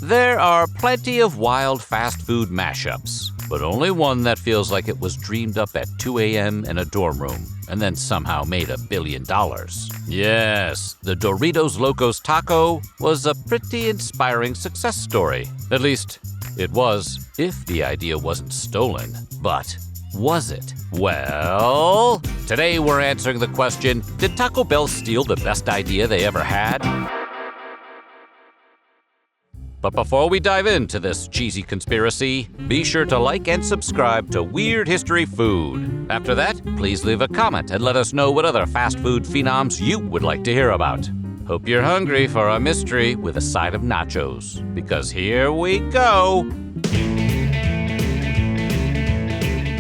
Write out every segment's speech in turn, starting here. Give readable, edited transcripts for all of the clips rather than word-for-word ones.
There are plenty of wild fast food mashups, but only one that feels like it was dreamed up at 2 a.m. in a dorm room and then somehow made $1 billion. Yes, the Doritos Locos Taco was a pretty inspiring success story. At least, it was, if the idea wasn't stolen. But was it? Well, today we're answering the question, did Taco Bell steal the best idea they ever had? But before we dive into this cheesy conspiracy, be sure to like and subscribe to Weird History Food. After that, please leave a comment and let us know what other fast food phenoms you would like to hear about. Hope you're hungry for a mystery with a side of nachos, because here we go!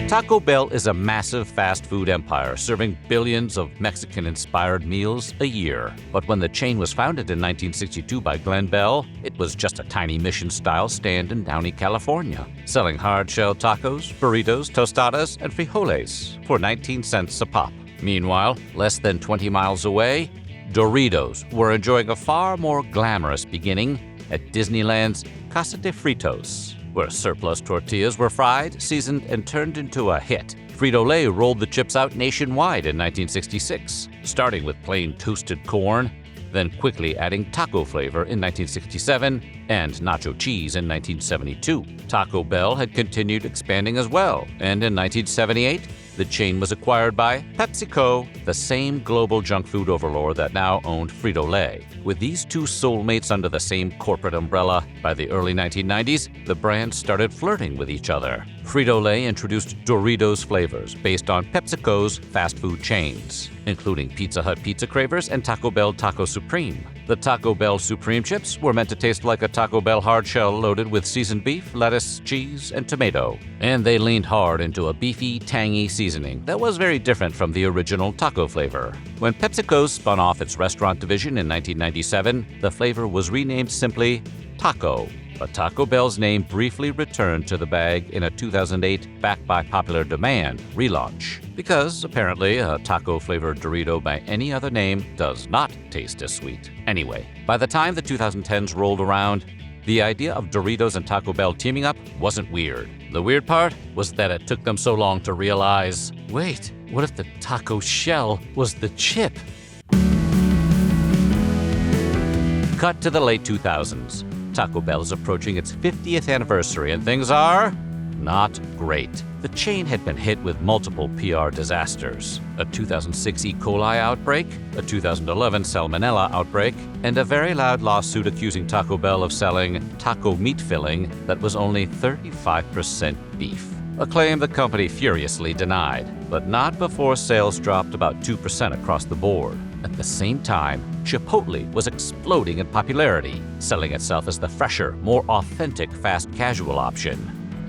Taco Bell is a massive fast food empire serving billions of Mexican-inspired meals a year. But when the chain was founded in 1962 by Glenn Bell, it was just a tiny mission-style stand in Downey, California, selling hard-shell tacos, burritos, tostadas, and frijoles for 19 cents a pop. Meanwhile, less than 20 miles away, Doritos were enjoying a far more glamorous beginning at Disneyland's Casa de Fritos, where surplus tortillas were fried, seasoned, and turned into a hit. Frito-Lay rolled the chips out nationwide in 1966, starting with plain toasted corn, then quickly adding taco flavor in 1967 and nacho cheese in 1972. Taco Bell had continued expanding as well, and in 1978, the chain was acquired by PepsiCo, the same global junk food overlord that now owned Frito-Lay. With these two soulmates under the same corporate umbrella, by the early 1990s, the brands started flirting with each other. Frito-Lay introduced Doritos flavors based on PepsiCo's fast food chains, including Pizza Hut Pizza Cravers and Taco Bell Taco Supreme. The Taco Bell Supreme chips were meant to taste like a Taco Bell hard shell loaded with seasoned beef, lettuce, cheese, and tomato. And they leaned hard into a beefy, tangy seasoning that was very different from the original taco flavor. When PepsiCo spun off its restaurant division in 1997, the flavor was renamed simply Taco. But Taco Bell's name briefly returned to the bag in a 2008 backed by popular demand relaunch, because apparently a taco-flavored Dorito by any other name does not taste as sweet. Anyway, by the time the 2010s rolled around, the idea of Doritos and Taco Bell teaming up wasn't weird. The weird part was that it took them so long to realize, wait, what if the taco shell was the chip? Cut to the late 2000s. Taco Bell is approaching its 50th anniversary and things are not great. The chain had been hit with multiple PR disasters: a 2006 E. coli outbreak, a 2011 salmonella outbreak, and a very loud lawsuit accusing Taco Bell of selling taco meat filling that was only 35% beef. A claim the company furiously denied, but not before sales dropped about 2% across the board. At the same time, Chipotle was exploding in popularity, selling itself as the fresher, more authentic fast casual option.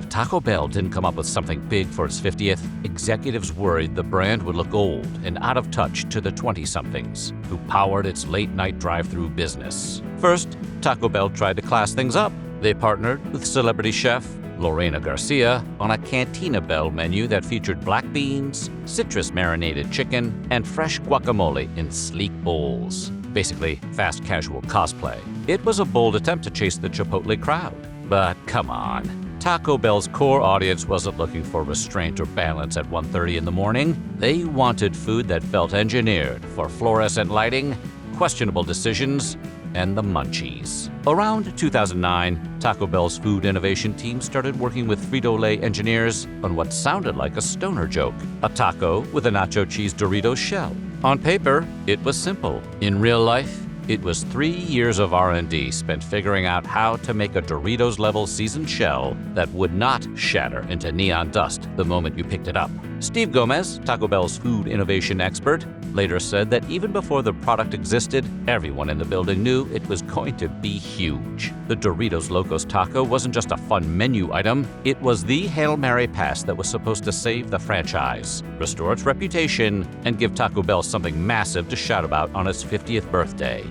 If Taco Bell didn't come up with something big for its 50th, executives worried the brand would look old and out of touch to the 20-somethings who powered its late-night drive-thru business. First, Taco Bell tried to class things up. They partnered with celebrity chef Lorena Garcia on a Cantina Bell menu that featured black beans, citrus-marinated chicken, and fresh guacamole in sleek bowls. Basically, fast casual cosplay. It was a bold attempt to chase the Chipotle crowd. But come on. Taco Bell's core audience wasn't looking for restraint or balance at 1:30 in the morning. They wanted food that felt engineered for fluorescent lighting, questionable decisions, and the munchies. Around 2009, Taco Bell's food innovation team started working with Frito-Lay engineers on what sounded like a stoner joke: a taco with a nacho cheese Dorito shell. On paper, it was simple. In real life, it was 3 years of R&D spent figuring out how to make a Doritos-level seasoned shell that would not shatter into neon dust the moment you picked it up. Steve Gomez, Taco Bell's food innovation expert, later said that even before the product existed, everyone in the building knew it was going to be huge. The Doritos Locos Taco wasn't just a fun menu item, it was the Hail Mary pass that was supposed to save the franchise, restore its reputation, and give Taco Bell something massive to shout about on its 50th birthday.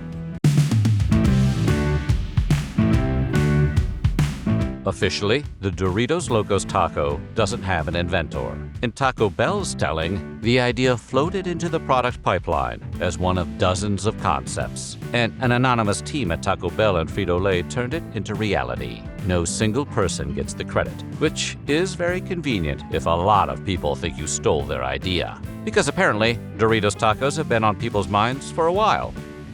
Officially, the Doritos Locos Taco doesn't have an inventor. In Taco Bell's telling, the idea floated into the product pipeline as one of dozens of concepts, and an anonymous team at Taco Bell and Frito-Lay turned it into reality. No single person gets the credit, which is very convenient if a lot of people think you stole their idea. Because apparently, Doritos tacos have been on people's minds for a while.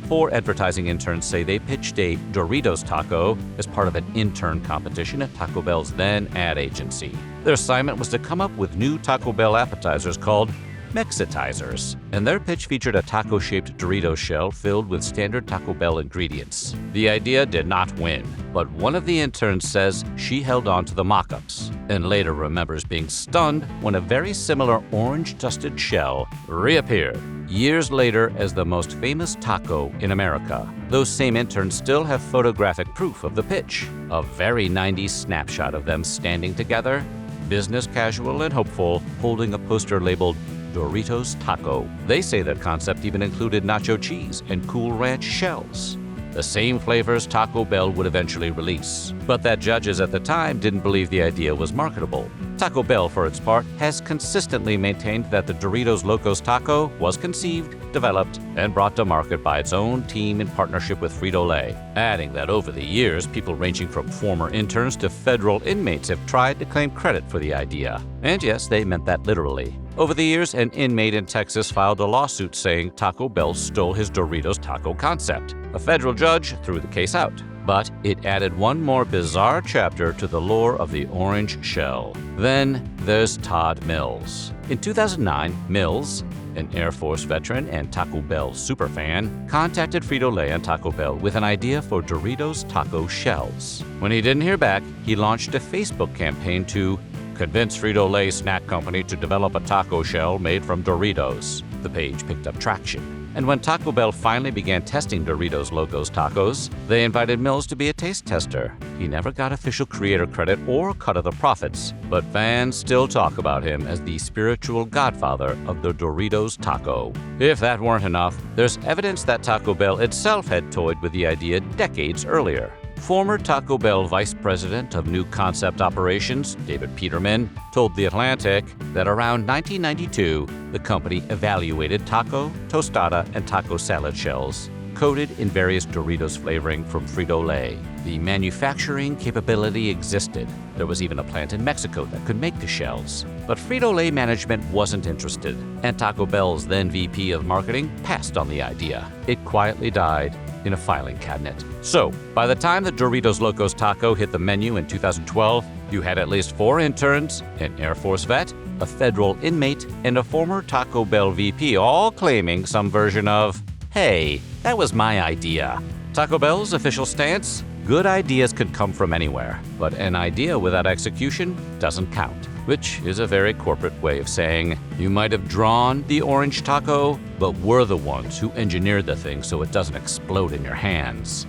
4 advertising interns say they pitched a Doritos taco as part of an intern competition at Taco Bell's then ad agency. Their assignment was to come up with new Taco Bell appetizers called Mexitizers, and their pitch featured a taco-shaped Dorito shell filled with standard Taco Bell ingredients. The idea did not win, but one of the interns says she held on to the mock-ups, and later remembers being stunned when a very similar orange-dusted shell reappeared years later as the most famous taco in America. Those same interns still have photographic proof of the pitch, a very 90s snapshot of them standing together, business casual and hopeful, holding a poster labeled Doritos Taco. They say their concept even included nacho cheese and Cool Ranch shells, the same flavors Taco Bell would eventually release. But that judges at the time didn't believe the idea was marketable. Taco Bell, for its part, has consistently maintained that the Doritos Locos Taco was conceived, developed, and brought to market by its own team in partnership with Frito-Lay, adding that over the years, people ranging from former interns to federal inmates have tried to claim credit for the idea. And yes, they meant that literally. Over the years, an inmate in Texas filed a lawsuit saying Taco Bell stole his Doritos taco concept. A federal judge threw the case out, but it added one more bizarre chapter to the lore of the orange shell. Then there's Todd Mills. In 2009, Mills, an Air Force veteran and Taco Bell superfan, contacted Frito-Lay and Taco Bell with an idea for Doritos taco shells. When he didn't hear back, he launched a Facebook campaign to convince Frito-Lay snack company to develop a taco shell made from Doritos. The page picked up traction. And when Taco Bell finally began testing Doritos Locos Tacos, they invited Mills to be a taste tester. He never got official creator credit or cut of the profits, but fans still talk about him as the spiritual godfather of the Doritos taco. If that weren't enough, there's evidence that Taco Bell itself had toyed with the idea decades earlier. Former Taco Bell Vice President of New Concept Operations, David Peterman, told The Atlantic that around 1992, the company evaluated taco, tostada, and taco salad shells, coated in various Doritos flavoring from Frito-Lay. The manufacturing capability existed. There was even a plant in Mexico that could make the shells. But Frito-Lay management wasn't interested, and Taco Bell's then VP of Marketing passed on the idea. It quietly died in a filing cabinet. So, by the time the Doritos Locos Taco hit the menu in 2012, you had at least 4 interns, an Air Force vet, a federal inmate, and a former Taco Bell VP all claiming some version of, "Hey, that was my idea." Taco Bell's official stance? Good ideas could come from anywhere, but an idea without execution doesn't count. Which is a very corporate way of saying, you might have drawn the orange taco, but we're the ones who engineered the thing so it doesn't explode in your hands.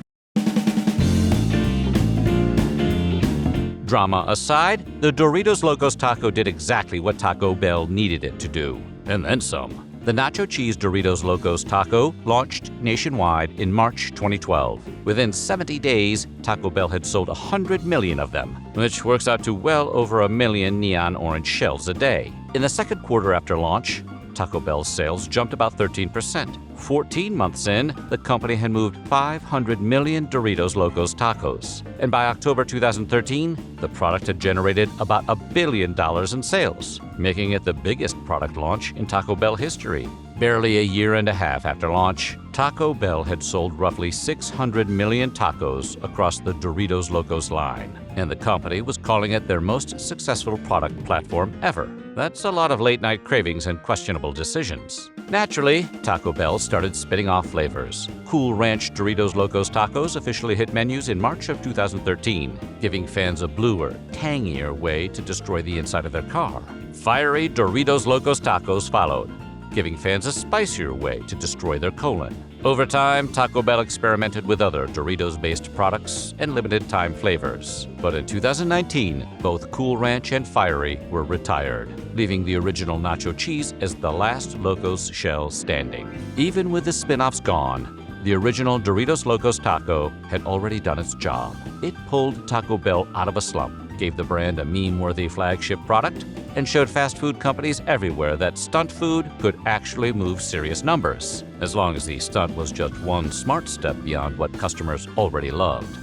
Drama aside, the Doritos Locos Taco did exactly what Taco Bell needed it to do, and then some. The nacho cheese Doritos Locos Taco launched nationwide in March 2012. Within 70 days, Taco Bell had sold 100 million of them, which works out to well over 1 million neon orange shells a day. In the second quarter after launch, Taco Bell's sales jumped about 13%. 14 months in, the company had moved 500 million Doritos Locos Tacos. And by October 2013, the product had generated about $1 billion in sales, making it the biggest product launch in Taco Bell history. Barely a year and a half after launch, Taco Bell had sold roughly 600 million tacos across the Doritos Locos line, and the company was calling it their most successful product platform ever. That's a lot of late-night cravings and questionable decisions. Naturally, Taco Bell started spitting off flavors. Cool Ranch Doritos Locos Tacos officially hit menus in March of 2013, giving fans a bluer, tangier way to destroy the inside of their car. Fiery Doritos Locos Tacos followed, giving fans a spicier way to destroy their colon. Over time, Taco Bell experimented with other Doritos-based products and limited-time flavors. But in 2019, both Cool Ranch and Fiery were retired, leaving the original nacho cheese as the last Locos shell standing. Even with the spin-offs gone, The original Doritos Locos Taco had already done its job. It pulled Taco Bell out of a slump, gave the brand a meme-worthy flagship product, and showed fast food companies everywhere that stunt food could actually move serious numbers, as long as the stunt was just one smart step beyond what customers already loved.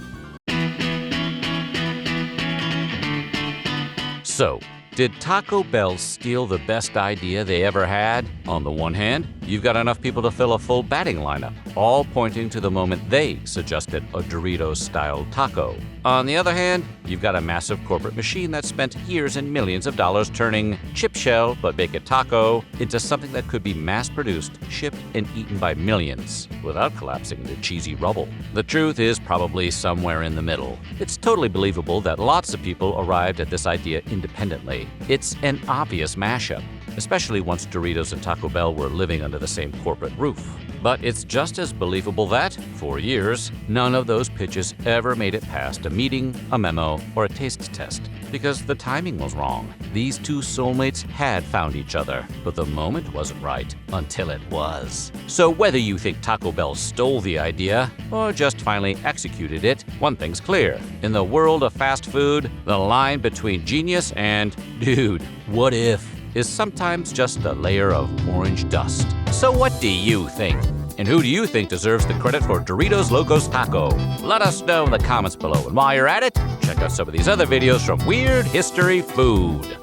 So, did Taco Bell steal the best idea they ever had? On the one hand, you've got enough people to fill a full batting lineup, all pointing to the moment they suggested a Doritos-style taco. On the other hand, you've got a massive corporate machine that spent years and millions of dollars turning chip shell but bake it taco into something that could be mass-produced, shipped, and eaten by millions without collapsing into cheesy rubble. The truth is probably somewhere in the middle. It's totally believable that lots of people arrived at this idea independently. It's an obvious mashup, especially once Doritos and Taco Bell were living under the same corporate roof. But it's just as believable that, for years, none of those pitches ever made it past a meeting, a memo, or a taste test, because the timing was wrong. These two soulmates had found each other, but the moment wasn't right until it was. So whether you think Taco Bell stole the idea or just finally executed it, one thing's clear. In the world of fast food, the line between genius and, dude, what if, is sometimes just a layer of orange dust. So what do you think? And who do you think deserves the credit for Doritos Locos Taco? Let us know in the comments below. And while you're at it, check out some of these other videos from Weird History Food.